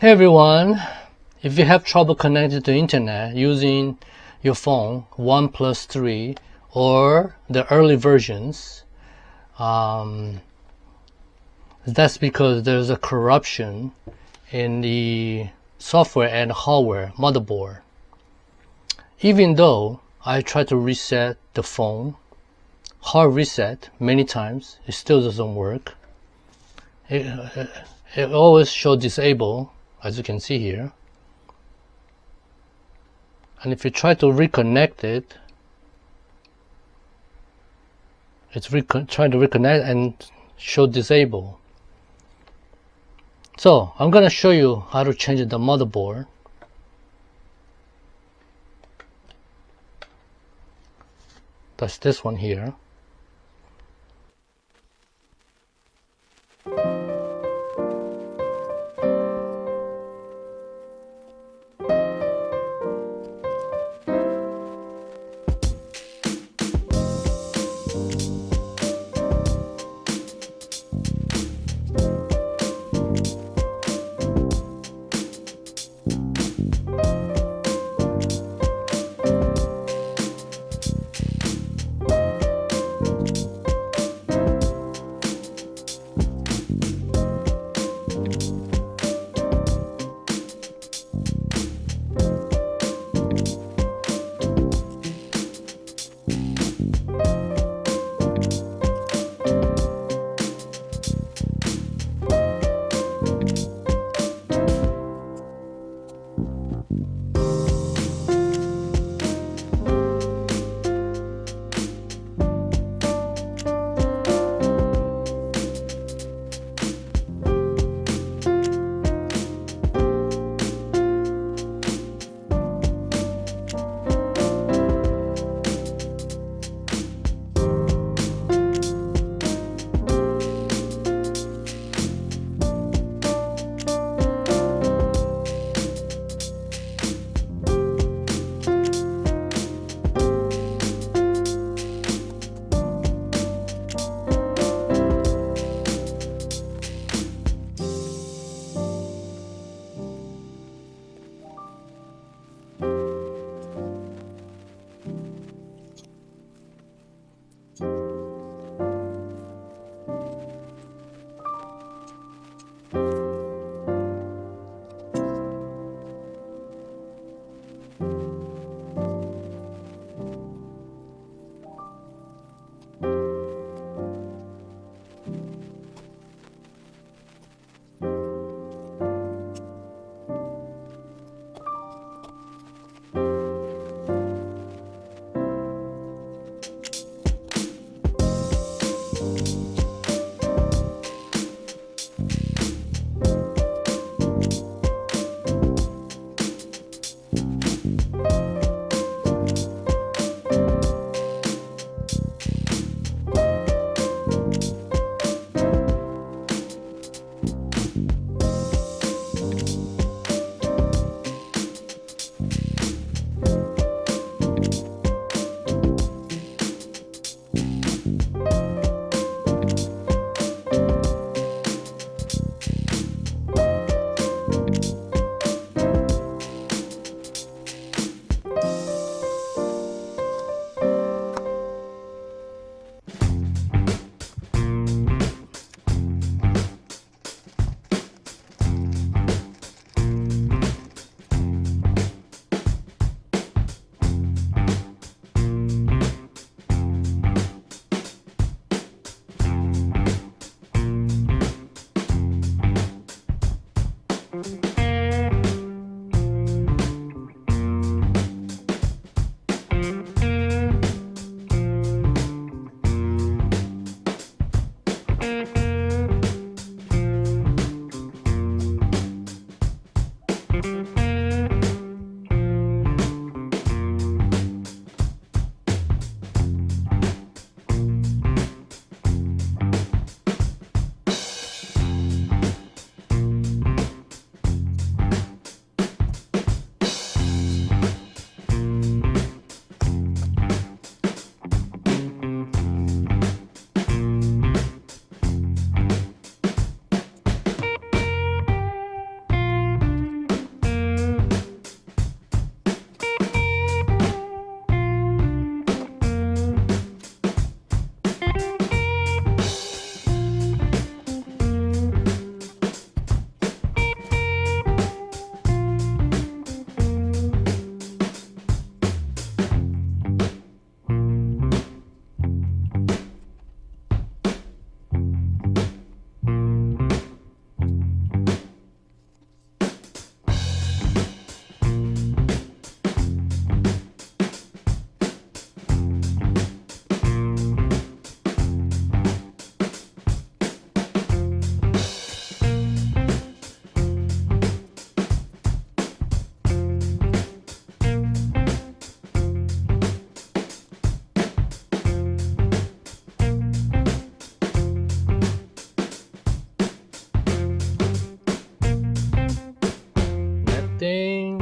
Hey everyone, if you have trouble connecting to the internet using your phone, Oneplus 3 or the early versions, that's because there's a corruption in the software and hardware motherboard. Even though I try to reset the phone, hard reset many times, it still doesn't work. It always shows disable, as you can see here. And if you try to reconnect it, it's trying to reconnect and show disable. So I'm going to show you how to change the motherboard. That's this one here.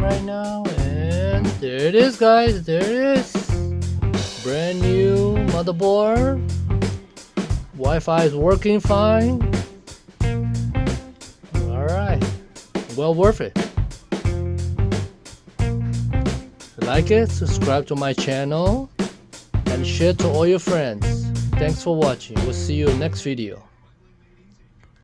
right now, and there it is, guys. There it is. Brand new motherboard. Wi-Fi is working fine. Alright, well worth it. Like it, subscribe to my channel, and share to all your friends. Thanks for watching. We'll see you in the next video.